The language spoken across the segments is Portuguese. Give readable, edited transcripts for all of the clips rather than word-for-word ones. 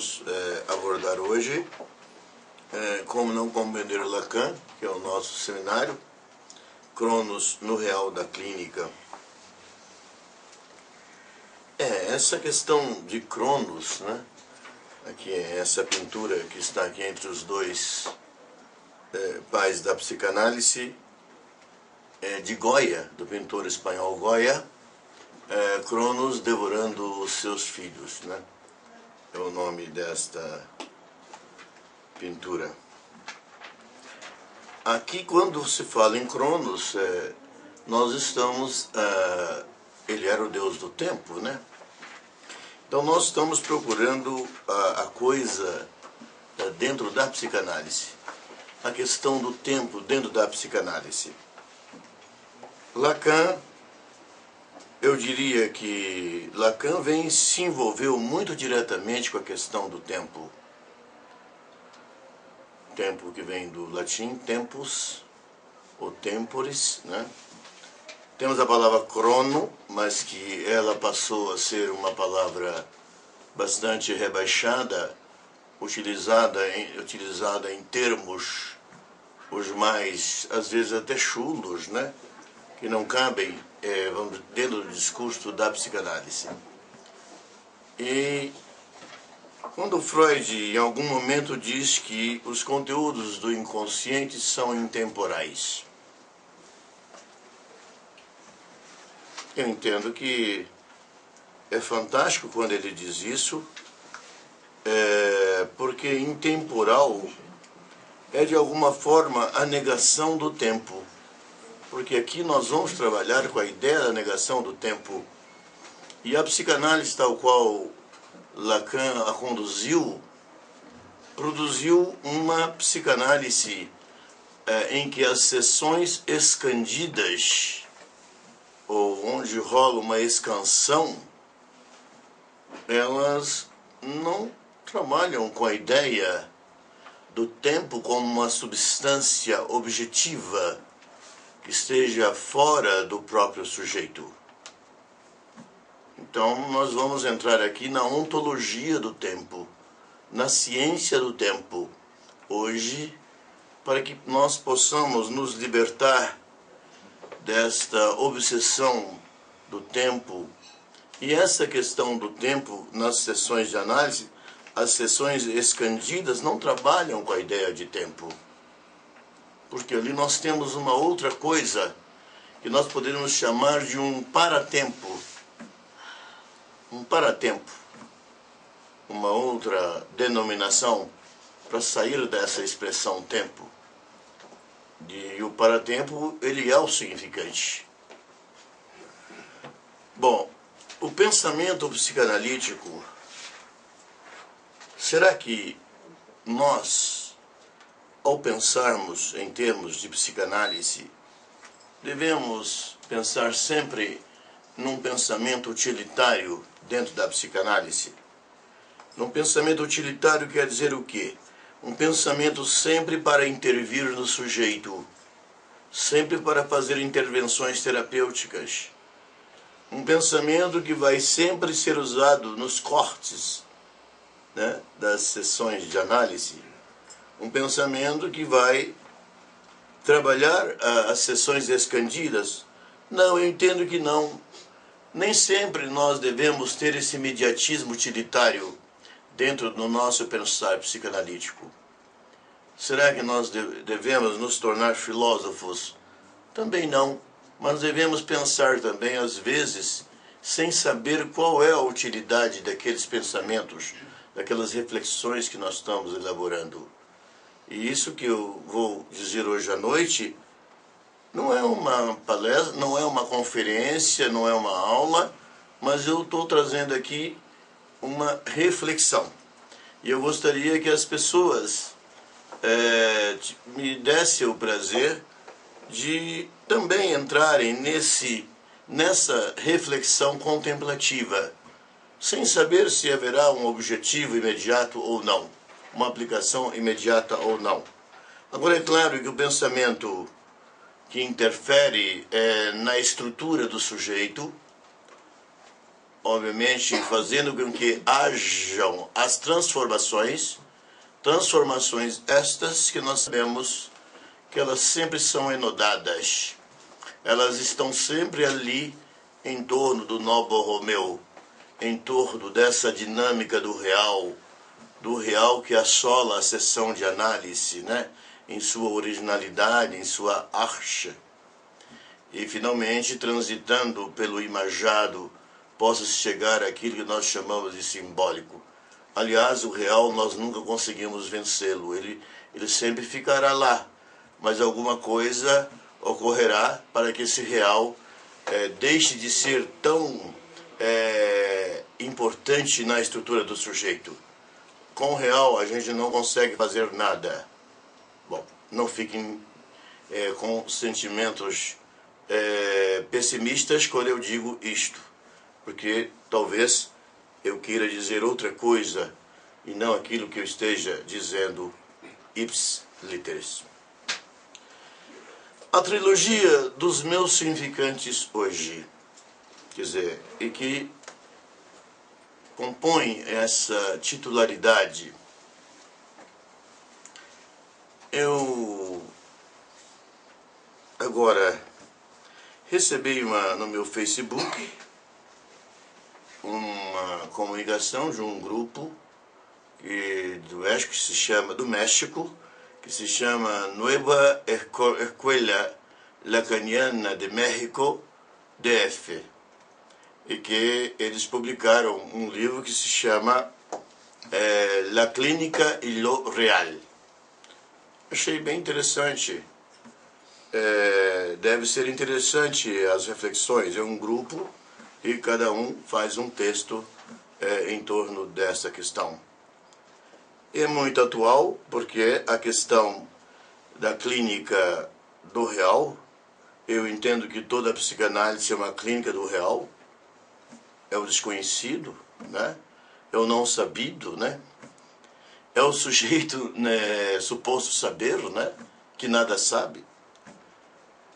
vamos abordar hoje como não compreender Lacan, que é o nosso seminário, Cronos no Real da Clínica. Essa questão de Cronos, né? Aqui é essa pintura que está aqui entre os dois pais da psicanálise, de Goya, do pintor espanhol Goya, Cronos devorando os seus filhos, né? É o nome desta pintura. Aqui, quando se fala em Cronos, nós estamos... ele era o deus do tempo, né? Então nós estamos procurando a coisa dentro da psicanálise, a questão do tempo dentro da psicanálise. Lacan, eu diria que Lacan se envolveu muito diretamente com a questão do tempo. Tempo que vem do latim tempus, ou temporis, né? Temos a palavra crono, mas que ela passou a ser uma palavra bastante rebaixada, utilizada em termos os mais, às vezes até chulos, né? Que não cabem dentro do discurso da psicanálise. E quando Freud, em algum momento, diz que os conteúdos do inconsciente são intemporais, eu entendo que é fantástico quando ele diz isso, porque intemporal é de alguma forma a negação do tempo. Porque aqui nós vamos trabalhar com a ideia da negação do tempo. E a psicanálise, tal qual Lacan a conduziu, produziu uma psicanálise em que as sessões escandidas, ou onde rola uma escansão, elas não trabalham com a ideia do tempo como uma substância objetiva que esteja fora do próprio sujeito. Então nós vamos entrar aqui na ontologia do tempo, na ciência do tempo, hoje, para que nós possamos nos libertar desta obsessão do tempo. E essa questão do tempo, nas sessões de análise, as sessões escandidas não trabalham com a ideia de tempo. Porque ali nós temos uma outra coisa que nós poderíamos chamar de um paratempo. Um paratempo. Uma outra denominação para sair dessa expressão tempo. E o paratempo, ele é o significante. Bom, o pensamento psicanalítico, será que nós, ao pensarmos em termos de psicanálise, devemos pensar sempre num pensamento utilitário dentro da psicanálise? Num pensamento utilitário quer dizer o quê? Um pensamento sempre para intervir no sujeito, sempre para fazer intervenções terapêuticas. Um pensamento que vai sempre ser usado nos cortes, né, das sessões de análise. Um pensamento que vai trabalhar as sessões escandidas. Não, eu entendo que não. Nem sempre nós devemos ter esse imediatismo utilitário dentro do nosso pensar psicanalítico. Será que nós devemos nos tornar filósofos? Também não, mas devemos pensar também, às vezes, sem saber qual é a utilidade daqueles pensamentos, daquelas reflexões que nós estamos elaborando. E isso que eu vou dizer hoje à noite não é uma palestra, não é uma conferência, não é uma aula, mas eu estou trazendo aqui uma reflexão. E eu gostaria que as pessoas me dessem o prazer de também entrarem nessa reflexão contemplativa, sem saber se haverá um objetivo imediato ou não, uma aplicação imediata ou não. Agora, é claro que o pensamento que interfere na estrutura do sujeito, obviamente fazendo com que hajam as transformações estas que nós sabemos que elas sempre são enodadas, elas estão sempre ali em torno do Novo Romeu, em torno dessa dinâmica do real que assola a sessão de análise, né? Em sua originalidade, em sua archa. E finalmente, transitando pelo imagado, possa chegar àquilo que nós chamamos de simbólico. Aliás, o real nós nunca conseguimos vencê-lo, ele sempre ficará lá, mas alguma coisa ocorrerá para que esse real deixe de ser tão importante na estrutura do sujeito. Com o real a gente não consegue fazer nada. Bom, não fiquem com sentimentos pessimistas quando eu digo isto, porque talvez eu queira dizer outra coisa e não aquilo que eu esteja dizendo ips literis. A trilogia dos meus significantes hoje, quer dizer, e que compõe essa titularidade, eu agora recebi no meu Facebook uma comunicação de um grupo do México, que se chama Nueva Escuela Lacaniana de México, DF, e que eles publicaram um livro que se chama La Clínica y lo Real. Achei bem interessante. Deve ser interessante as reflexões. É um grupo e cada um faz um texto em torno dessa questão. É muito atual, porque a questão da clínica do real, eu entendo que toda a psicanálise é uma clínica do real, é o desconhecido, né? É o não sabido, né? É o sujeito, né, suposto saber, né, que nada sabe.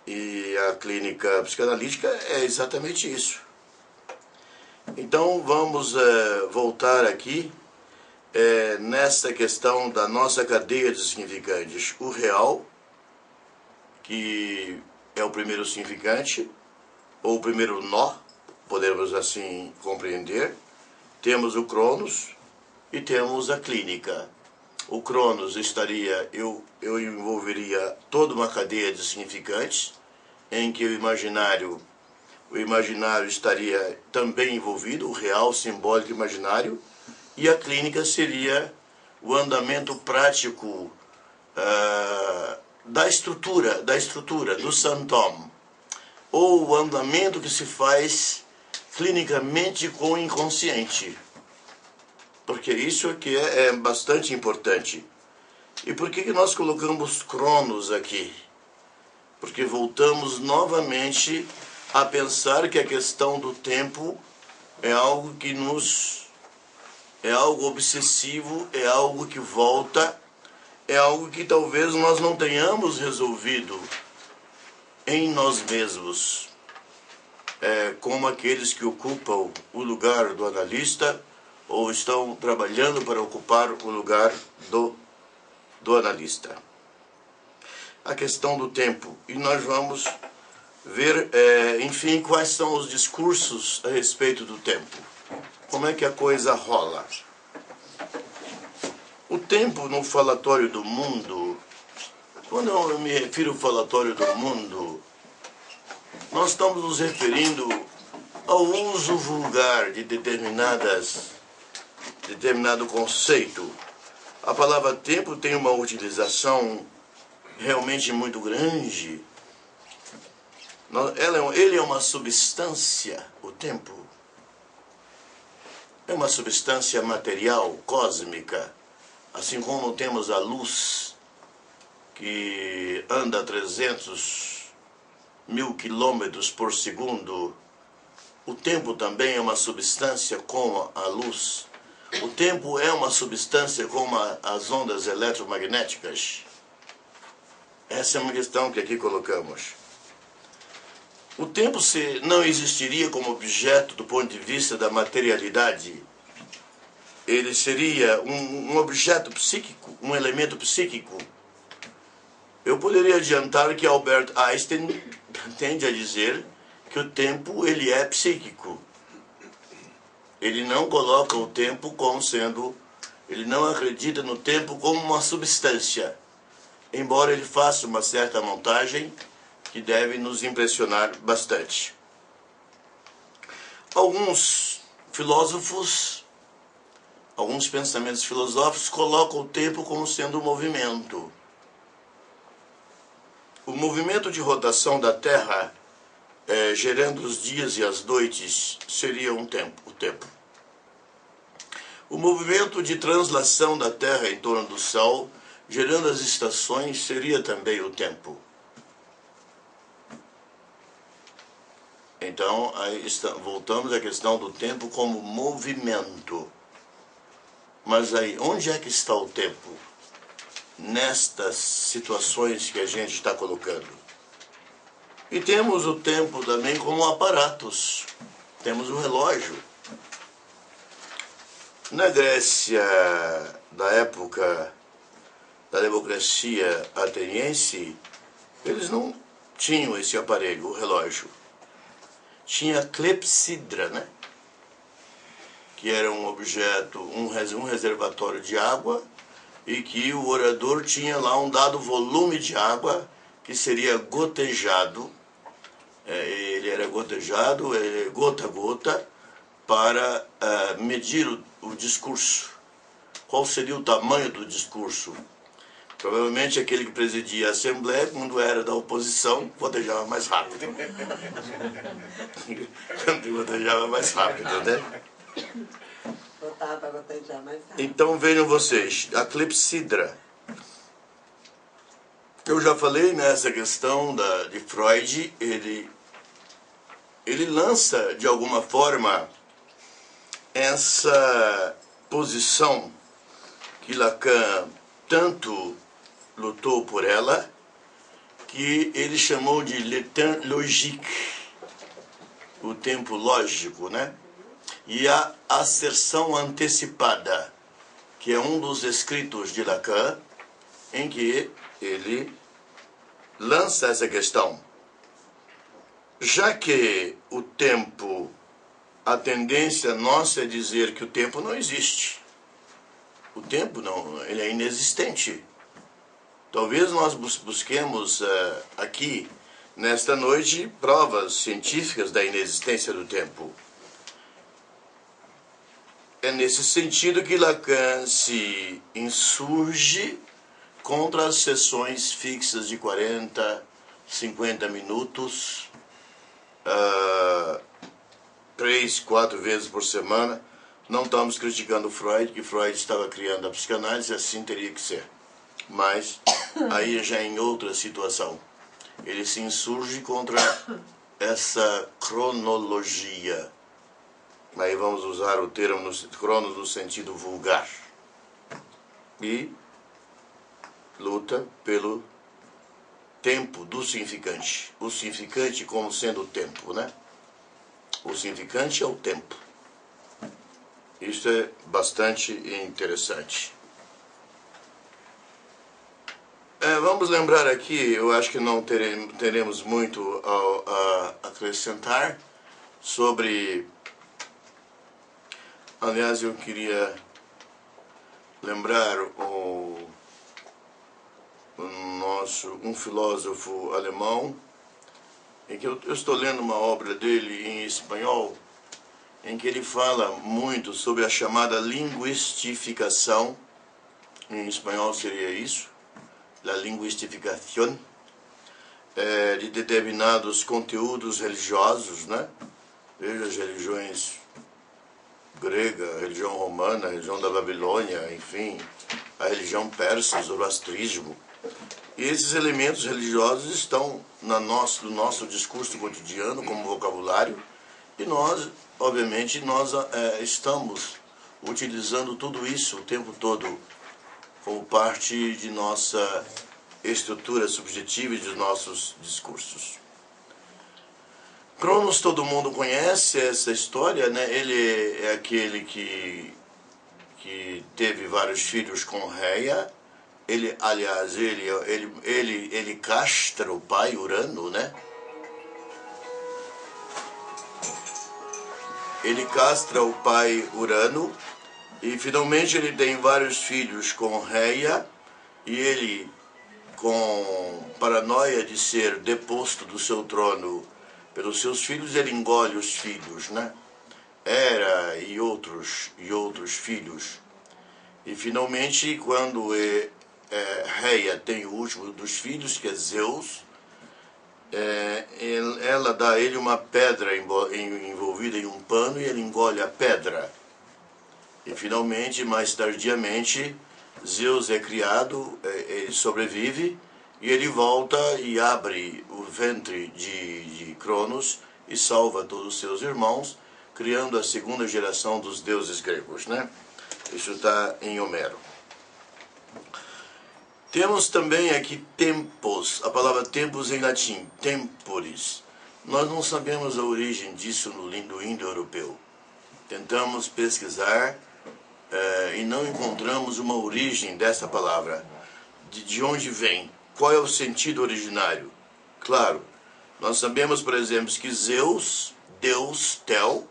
E a clínica psicanalítica é exatamente isso. Então vamos voltar aqui nessa questão da nossa cadeia de significantes. O real, que é o primeiro significante, ou o primeiro nó, podemos assim compreender. Temos o Cronos e temos a clínica. O Cronos eu envolveria toda uma cadeia de significantes, em que o imaginário estaria também envolvido, o real, simbólico e imaginário, e a clínica seria o andamento prático da estrutura, do santoma, ou o andamento que se faz clinicamente com o inconsciente. Porque isso aqui é bastante importante. E por que nós colocamos Cronos aqui? Porque voltamos novamente a pensar que a questão do tempo é algo que é algo obsessivo, é algo que volta, é algo que talvez nós não tenhamos resolvido em nós mesmos. Como aqueles que ocupam o lugar do analista ou estão trabalhando para ocupar o lugar do analista. A questão do tempo. E nós vamos ver, enfim, quais são os discursos a respeito do tempo. Como é que a coisa rola? O tempo no falatório do mundo, quando eu me refiro ao falatório do mundo, nós estamos nos referindo ao uso vulgar de determinado conceito. A palavra tempo tem uma utilização realmente muito grande. Ele é uma substância, o tempo. É uma substância material, cósmica, assim como temos a luz, que anda a 300.000 quilômetros por segundo. O tempo também é uma substância como a luz. O tempo é uma substância como as ondas eletromagnéticas. Essa é uma questão que aqui colocamos. O tempo não existiria como objeto do ponto de vista da materialidade. Ele seria um objeto psíquico, um elemento psíquico. Eu poderia adiantar que Albert Einstein tende a dizer que o tempo ele é psíquico. Ele não coloca o tempo como sendo... Ele não acredita no tempo como uma substância, embora ele faça uma certa montagem que deve nos impressionar bastante. Alguns filósofos, alguns pensamentos filosóficos colocam o tempo como sendo um movimento. O movimento de rotação da Terra, gerando os dias e as noites, seria o tempo. O movimento de translação da Terra em torno do Sol, gerando as estações, seria também o tempo. Então, aí voltamos à questão do tempo como movimento. Mas aí, onde é que está o tempo? Nestas situações que a gente está colocando. E temos o tempo também como aparatos. Temos o relógio. Na Grécia, da época da democracia ateniense, eles não tinham esse aparelho, o relógio. Tinha a clepsidra, né? Que era um objeto, um reservatório de água, e que o orador tinha lá um dado volume de água que seria gotejado. Ele era gotejado, gota a gota, para medir o discurso. Qual seria o tamanho do discurso? Provavelmente aquele que presidia a Assembleia, quando era da oposição, gotejava mais rápido. Gotejava mais rápido, né? Botava para gotejar mais rápido. Então vejam vocês, a clepsidra. Eu já falei nessa questão de Freud, ele lança de alguma forma essa posição que Lacan tanto lutou por ela, que ele chamou de le temps logique, o tempo lógico, né? E a asserção antecipada, que é um dos escritos de Lacan, em que ele lança essa questão. Já que o tempo, a tendência nossa é dizer que o tempo não existe. O tempo não, ele é inexistente. Talvez nós busquemos aqui, nesta noite, provas científicas da inexistência do tempo. É nesse sentido que Lacan se insurge contra as sessões fixas de 40, 50 minutos, 3, 4 vezes por semana. Não estamos criticando Freud, que Freud estava criando a psicanálise, assim teria que ser. Mas aí já em outra situação. Ele se insurge contra essa cronologia. Aí vamos usar o termo cronos no sentido vulgar. E luta pelo tempo do significante. O significante como sendo o tempo, né? O significante é o tempo. Isso é bastante interessante. Vamos lembrar aqui, eu acho que não teremos muito a acrescentar sobre... Aliás, eu queria lembrar um filósofo alemão, em que eu estou lendo uma obra dele em espanhol, em que ele fala muito sobre a chamada linguistificação. Em espanhol seria isso, la linguistificación, de determinados conteúdos religiosos, né? Veja as religiões grega, a religião romana, a religião da Babilônia, enfim, a religião persa, o zoroastrismo. E esses elementos religiosos estão no nosso discurso cotidiano como vocabulário, e nós, obviamente, estamos utilizando tudo isso o tempo todo como parte de nossa estrutura subjetiva e dos nossos discursos. Cronos, todo mundo conhece essa história, né? Ele é aquele que teve vários filhos com Reia. Ele, aliás, ele castra o pai Urano, né? Ele castra o pai Urano e finalmente ele tem vários filhos com Reia, e ele, com paranoia de ser deposto do seu trono pelos seus filhos, ele engole os filhos, né? Hera e outros filhos. E finalmente, quando Reia tem o último dos filhos, que é Zeus, ela dá a ele uma pedra envolvida em um pano, e ele engole a pedra. E finalmente, mais tardiamente, Zeus é criado, ele sobrevive, e ele volta e abre o ventre de Cronos e salva todos os seus irmãos, criando a segunda geração dos deuses gregos, né? Isso está em Homero. Temos também aqui tempos, a palavra tempos em latim, temporis. Nós não sabemos a origem disso no indo-europeu. Tentamos pesquisar e não encontramos uma origem dessa palavra. De onde vem? Qual é o sentido originário? Claro, nós sabemos, por exemplo, que Zeus, Deus, Tel,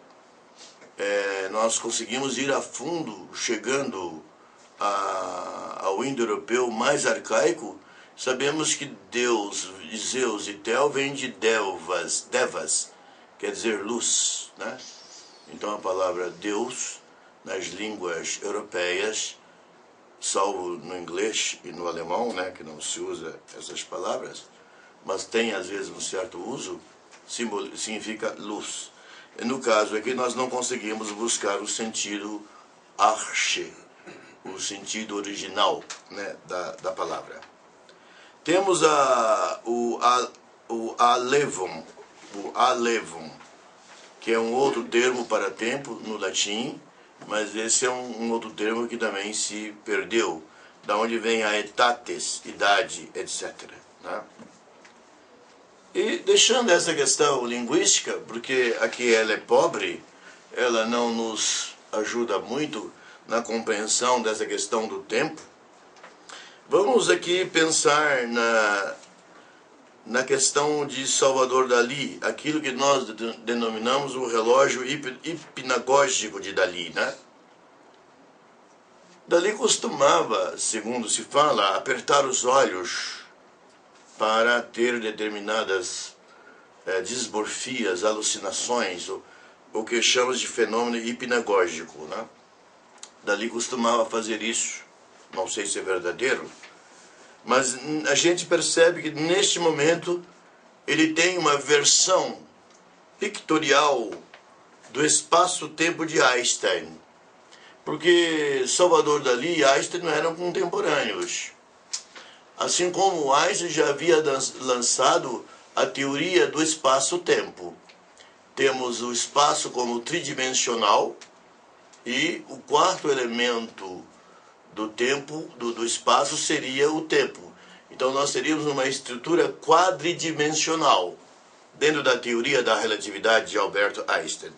nós conseguimos ir a fundo, chegando ao indo-europeu mais arcaico. Sabemos que Deus, Zeus e Tel vêm de Devas, quer dizer luz, né? Então a palavra Deus, nas línguas europeias, salvo no inglês e no alemão, né, que não se usa essas palavras, mas tem às vezes um certo uso, significa luz. E no caso aqui nós não conseguimos buscar o sentido arche, o sentido original, né, da palavra. Temos o alevum, que é um outro termo para tempo no latim, mas esse é um outro termo que também se perdeu, da onde vem a etates, idade, etc., né? E deixando essa questão linguística, porque aqui ela é pobre, ela não nos ajuda muito na compreensão dessa questão do tempo, vamos aqui pensar na questão de Salvador Dalí, aquilo que nós denominamos o relógio hipnagógico de Dalí, né? Dalí costumava, segundo se fala, apertar os olhos para ter determinadas dismorfias, alucinações, o que chamamos de fenômeno hipnagógico, né? Dalí costumava fazer isso, não sei se é verdadeiro, mas a gente percebe que neste momento ele tem uma versão pictorial do espaço-tempo de Einstein, porque Salvador Dalí e Einstein não eram contemporâneos. Assim como Einstein já havia lançado a teoria do espaço-tempo. Temos o espaço como tridimensional, e o quarto elemento do tempo, do espaço, seria o tempo. Então nós teríamos uma estrutura quadridimensional, dentro da teoria da relatividade de Albert Einstein.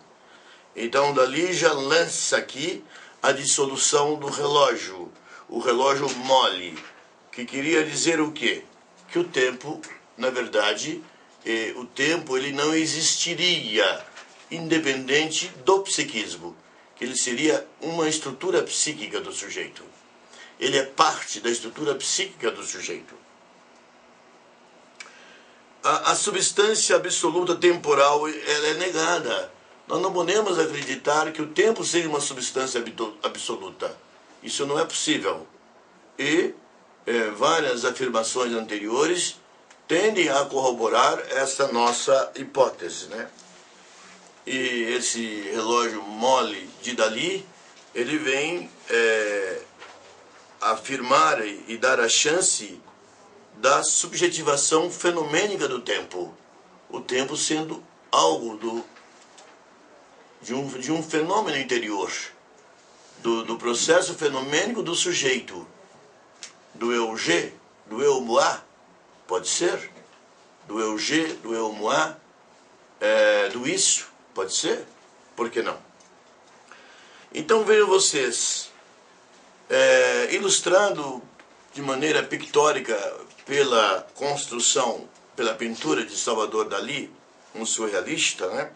Então Dalí já lança aqui a dissolução do relógio, o relógio mole, que queria dizer o quê? Que o tempo, na verdade, o tempo ele não existiria independente do psiquismo, que ele seria uma estrutura psíquica do sujeito. Ele é parte da estrutura psíquica do sujeito. A substância absoluta temporal, ela é negada. Nós não podemos acreditar que o tempo seja uma substância absoluta. Isso não é possível. E várias afirmações anteriores tendem a corroborar essa nossa hipótese, né? E esse relógio mole de Dalí, ele vem afirmar e dar a chance da subjetivação fenomênica do tempo. O tempo sendo algo de um fenômeno interior, do processo fenomênico do sujeito, do eu-je, do eu-moi, pode ser, do eu-je, do eu-moi, do isso? Pode ser? Por que não? Então vejam vocês, ilustrando de maneira pictórica pela construção, pela pintura de Salvador Dalí, um surrealista, né?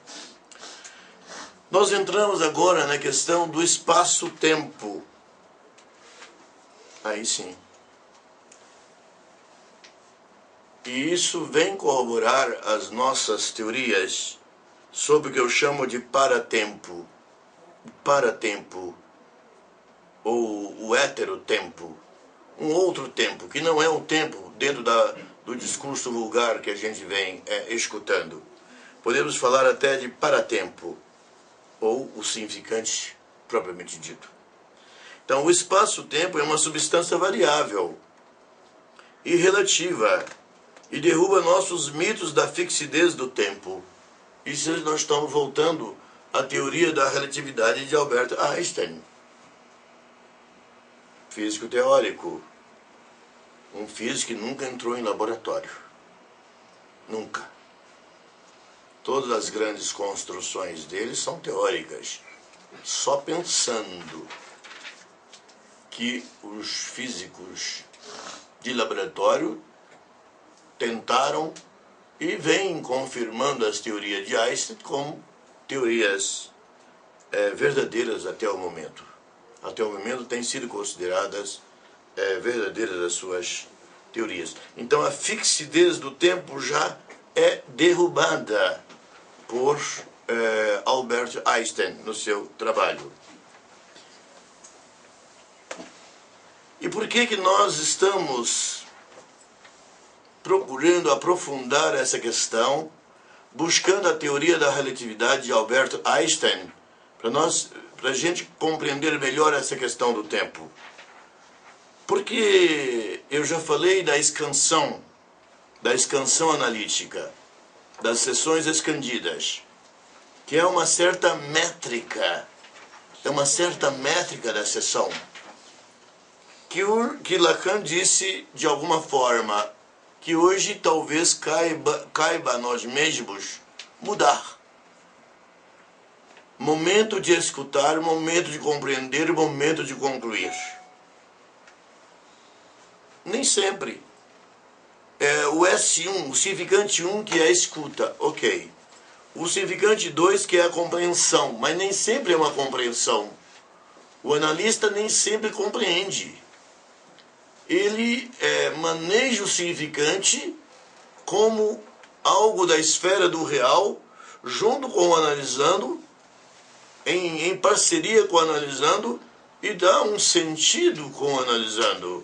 Nós entramos agora na questão do espaço-tempo. Aí sim. E isso vem corroborar as nossas teorias sobre o que eu chamo de paratempo. Paratempo, ou o heterotempo. Um outro tempo, que não é um tempo dentro do discurso vulgar que a gente vem escutando. Podemos falar até de paratempo, ou o significante propriamente dito. Então, o espaço-tempo é uma substância variável e relativa, e derruba nossos mitos da fixidez do tempo. Isso nós estamos voltando à teoria da relatividade de Albert Einstein, físico teórico, um físico que nunca entrou em laboratório, nunca. Todas as grandes construções dele são teóricas, só pensando que os físicos de laboratório tentaram e vêm confirmando as teorias de Einstein como teorias verdadeiras até o momento. Até o momento têm sido consideradas verdadeiras as suas teorias. Então a fixidez do tempo já é derrubada por Albert Einstein no seu trabalho. E por que nós estamos procurando aprofundar essa questão, buscando a teoria da relatividade de Albert Einstein, para a gente compreender melhor essa questão do tempo? Porque eu já falei da escansão analítica, das seções escandidas, que é uma certa métrica, da seção, que Lacan disse de alguma forma, que hoje talvez caiba a nós mesmos mudar. Momento de escutar, momento de compreender, momento de concluir. Nem sempre. O S1, o significante 1 que é a escuta, ok. O significante 2 que é a compreensão, mas nem sempre é uma compreensão. O analista nem sempre compreende. Ele maneja o significante como algo da esfera do real, junto com o analisando, em parceria com o analisando, e dá um sentido com o analisando.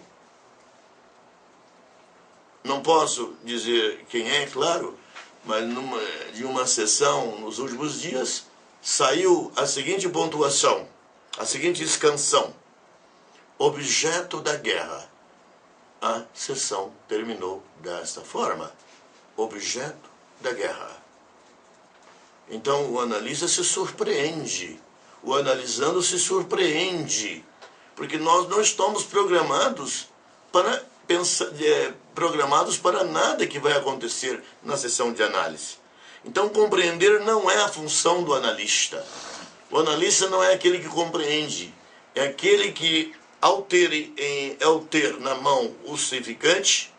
Não posso dizer quem é, claro, mas de uma sessão nos últimos dias, saiu a seguinte pontuação, a seguinte escansão: objeto da guerra. A sessão terminou desta forma: objeto da guerra. Então o analista se surpreende, o analisando se surpreende, porque nós não estamos programados para nada que vai acontecer na sessão de análise. Então compreender não é a função do analista. O analista não é aquele que compreende, é aquele que, ao ter na mão o significante,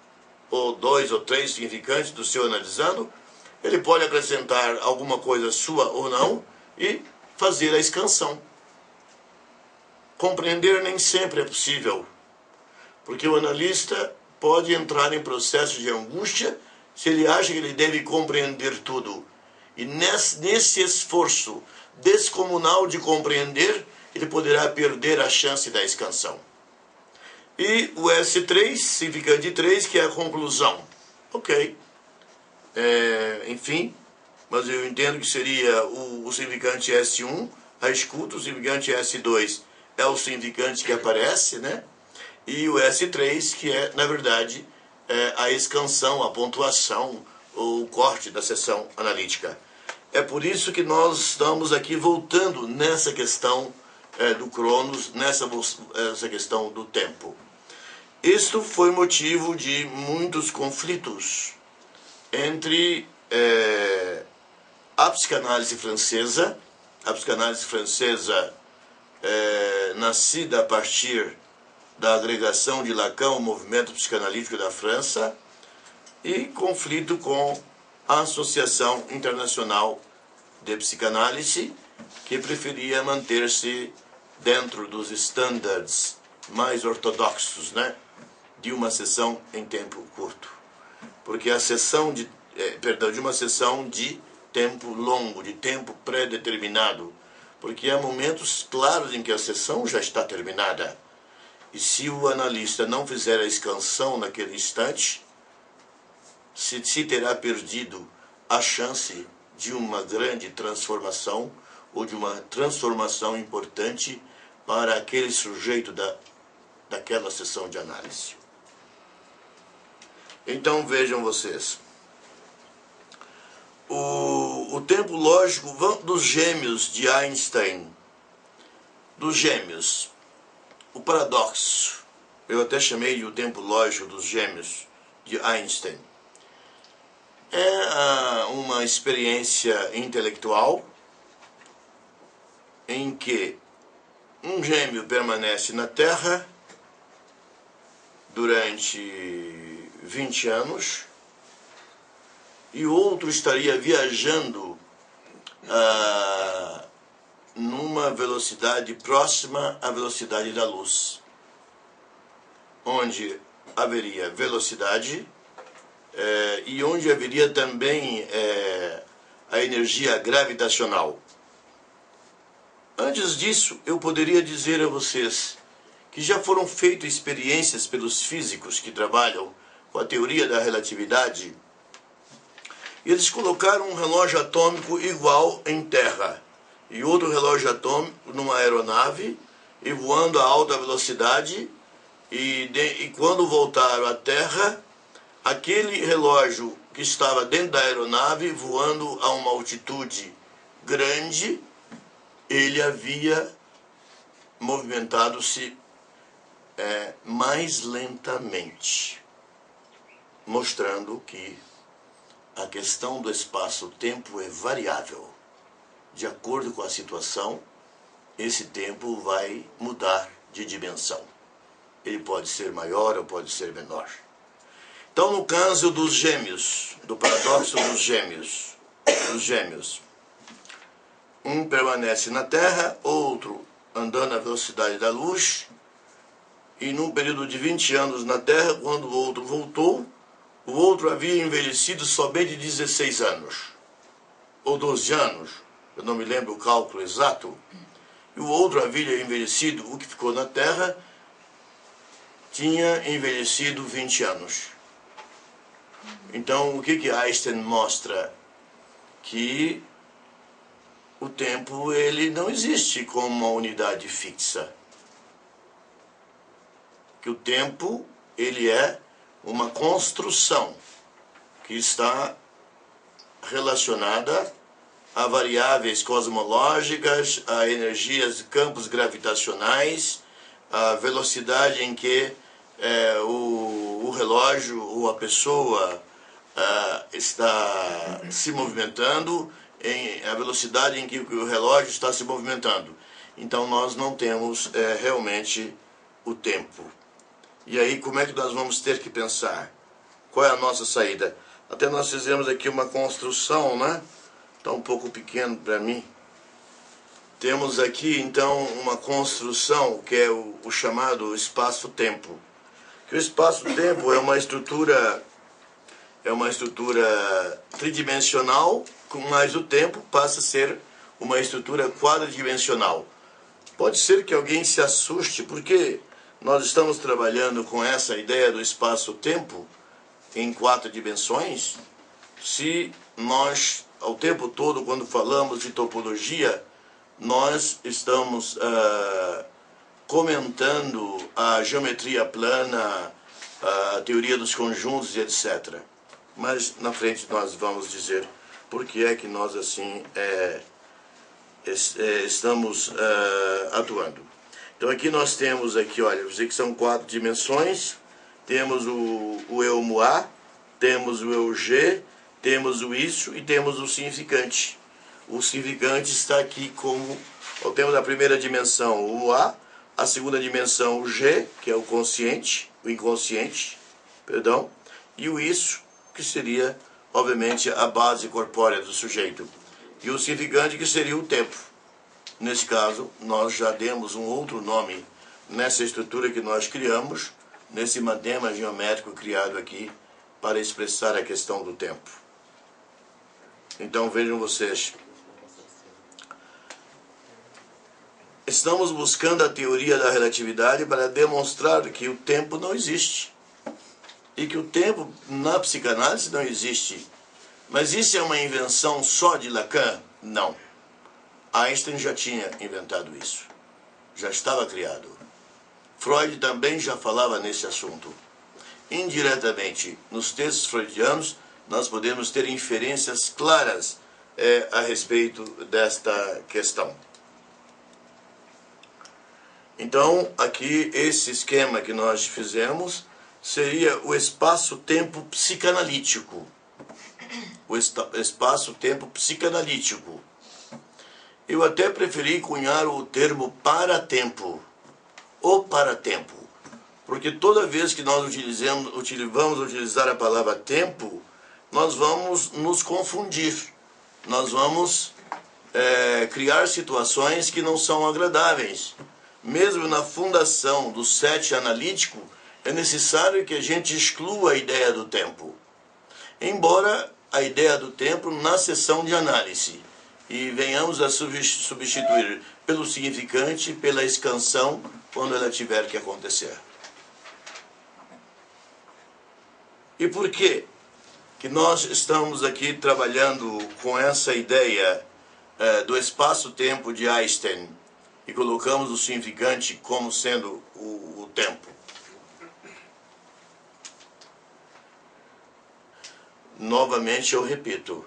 ou 2 ou 3 significantes do seu analisando, ele pode acrescentar alguma coisa sua ou não e fazer a escansão. Compreender nem sempre é possível, porque o analista pode entrar em processo de angústia se ele acha que ele deve compreender tudo. E nesse esforço descomunal de compreender, ele poderá perder a chance da escansão. E o S3, significante 3, que é a conclusão. Ok. Enfim, mas eu entendo que seria o significante S1, a escuta, o significante S2 é o significante que aparece, né? E o S3, que é, na verdade, a escansão, a pontuação, o corte da seção analítica. É por isso que nós estamos aqui voltando nessa questão do Cronos, nessa questão do tempo. Isto foi motivo de muitos conflitos entre a psicanálise francesa, nascida a partir da agregação de Lacan, o movimento psicanalítico da França, e conflito com a Associação Internacional de Psicanálise, que preferia manter-se dentro dos estándares mais ortodoxos, né, de uma sessão em tempo curto. Porque a sessão de uma sessão de tempo longo, de tempo pré-determinado, porque há momentos claros em que a sessão já está terminada. E se o analista não fizer a escansão naquele instante, se terá perdido a chance de uma grande transformação ou de uma transformação importante para aquele sujeito daquela sessão de análise. Então vejam vocês, o tempo lógico dos gêmeos de Einstein, dos gêmeos, o paradoxo, eu até chamei de o tempo lógico dos gêmeos de Einstein, é uma experiência intelectual em que um gêmeo permanece na Terra durante 20 anos e o outro estaria viajando numa velocidade próxima à velocidade da luz, onde haveria velocidade e onde haveria também a energia gravitacional. Antes disso, eu poderia dizer a vocês que já foram feitas experiências pelos físicos que trabalham com a teoria da relatividade. Eles colocaram um relógio atômico igual em terra e outro relógio atômico numa aeronave e voando a alta velocidade e quando voltaram à Terra, aquele relógio que estava dentro da aeronave voando a uma altitude grande, ele havia movimentado-se mais lentamente, mostrando que a questão do espaço-tempo é variável. De acordo com a situação, esse tempo vai mudar de dimensão. Ele pode ser maior ou pode ser menor. Então, no caso dos gêmeos, do paradoxo dos gêmeos, um permanece na Terra, outro andando à velocidade da luz, e num período de 20 anos na Terra, quando o outro voltou, o outro havia envelhecido somente 16 anos, ou 12 anos, eu não me lembro o cálculo exato, e o outro havia envelhecido, o que ficou na Terra, tinha envelhecido 20 anos. Então, o que Einstein mostra? Que o tempo ele não existe como uma unidade fixa. Que o tempo ele é uma construção que está relacionada a variáveis cosmológicas, a energias de campos gravitacionais, a velocidade em que o relógio ou a pessoa está se movimentando, a velocidade em que o relógio está se movimentando. Então nós não temos realmente o tempo. E aí como é que nós vamos ter que pensar? Qual é a nossa saída? Até nós fizemos aqui uma construção, né? Está um pouco pequeno para mim. Temos aqui então uma construção que é o chamado espaço-tempo. Que o espaço-tempo é uma estrutura tridimensional, mas o tempo passa a ser uma estrutura quadridimensional. Pode ser que alguém se assuste, porque nós estamos trabalhando com essa ideia do espaço-tempo em 4 dimensões, se nós, ao tempo todo, quando falamos de topologia, nós estamos comentando a geometria plana, a teoria dos conjuntos e etc. Mas na frente nós vamos dizer por que é que nós assim estamos atuando. Então aqui nós temos aqui, olha, eu sei que são 4 dimensões, temos o eu-moá, temos o eu-g, temos o isso e temos o significante. o significante está aqui como temos a primeira dimensão, o a segunda dimensão, o G, que é o consciente, o inconsciente, perdão, e o isso, que seria, obviamente, a base corpórea do sujeito. E o significante, que seria o tempo. Nesse caso, nós já demos um outro nome nessa estrutura que nós criamos, nesse madema geométrico criado aqui, para expressar a questão do tempo. Então, vejam vocês. Estamos buscando a teoria da relatividade para demonstrar que o tempo não existe. E que o tempo, na psicanálise, não existe. Mas isso é uma invenção só de Lacan? Não. Einstein já tinha inventado isso. Já estava criado. Freud também já falava nesse assunto. Indiretamente, nos textos freudianos, nós podemos ter inferências claras a respeito desta questão. Então, aqui, esse esquema que nós fizemos seria o espaço-tempo psicanalítico. O espaço-tempo psicanalítico. Eu até preferi cunhar o termo paratempo. O paratempo. Porque toda vez que nós vamos utilizar a palavra tempo, nós vamos nos confundir. Nós vamos criar situações que não são agradáveis. Mesmo na fundação do set analítico, é necessário que a gente exclua a ideia do tempo. Embora a ideia do tempo na seção de análise. E venhamos a substituir pelo significante, pela escansão, quando ela tiver que acontecer. E por que nós estamos aqui trabalhando com essa ideia do espaço-tempo de Einstein e colocamos o significante como sendo o tempo? Novamente eu repito,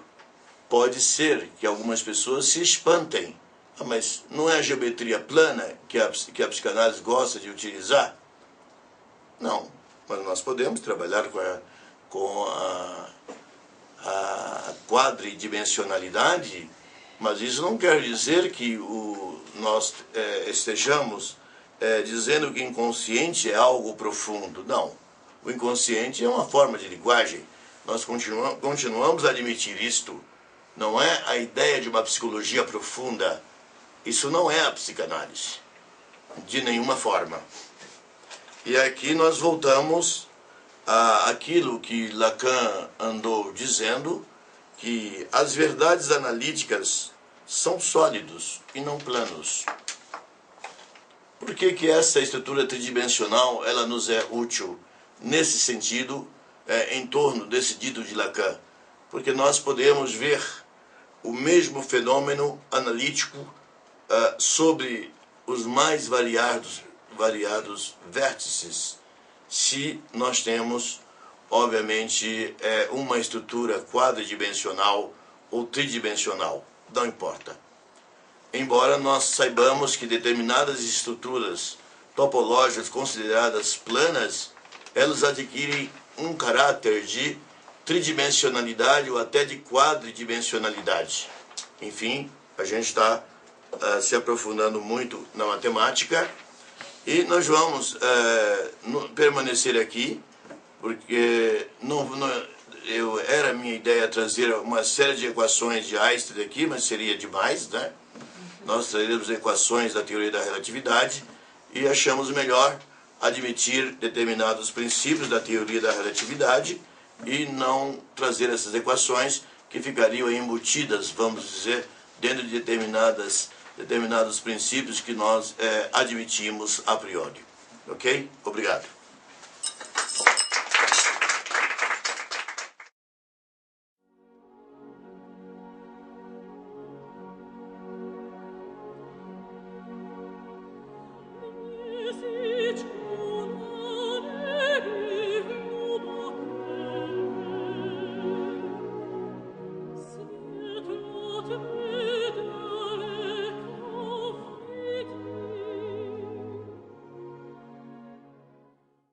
pode ser que algumas pessoas se espantem. Mas não é a geometria plana que a psicanálise gosta de utilizar? Não, mas nós podemos trabalhar com a quadridimensionalidade, mas isso não quer dizer que nós estejamos dizendo que o inconsciente é algo profundo. Não, o inconsciente é uma forma de linguagem. Nós continuamos a admitir isto. Não é a ideia de uma psicologia profunda. Isso não é a psicanálise, de nenhuma forma. E aqui nós voltamos àquilo que Lacan andou dizendo, que as verdades analíticas são sólidos e não planos. Por que essa estrutura tridimensional ela nos é útil nesse sentido, em torno desse dito de Lacan? Porque nós podemos ver o mesmo fenômeno analítico sobre os mais variados vértices, se nós temos, obviamente, uma estrutura quadridimensional ou tridimensional, não importa. Embora nós saibamos que determinadas estruturas topológicas consideradas planas, elas adquirem um caráter de tridimensionalidade ou até de quadridimensionalidade. Enfim, a gente está se aprofundando muito na matemática e nós vamos permanecer aqui, porque era minha ideia trazer uma série de equações de Einstein aqui, mas seria demais, né? Nós traremos equações da teoria da relatividade e achamos melhor admitir determinados princípios da teoria da relatividade e não trazer essas equações que ficariam embutidas, vamos dizer, dentro de determinados princípios que nós admitimos a priori. Ok? Obrigado.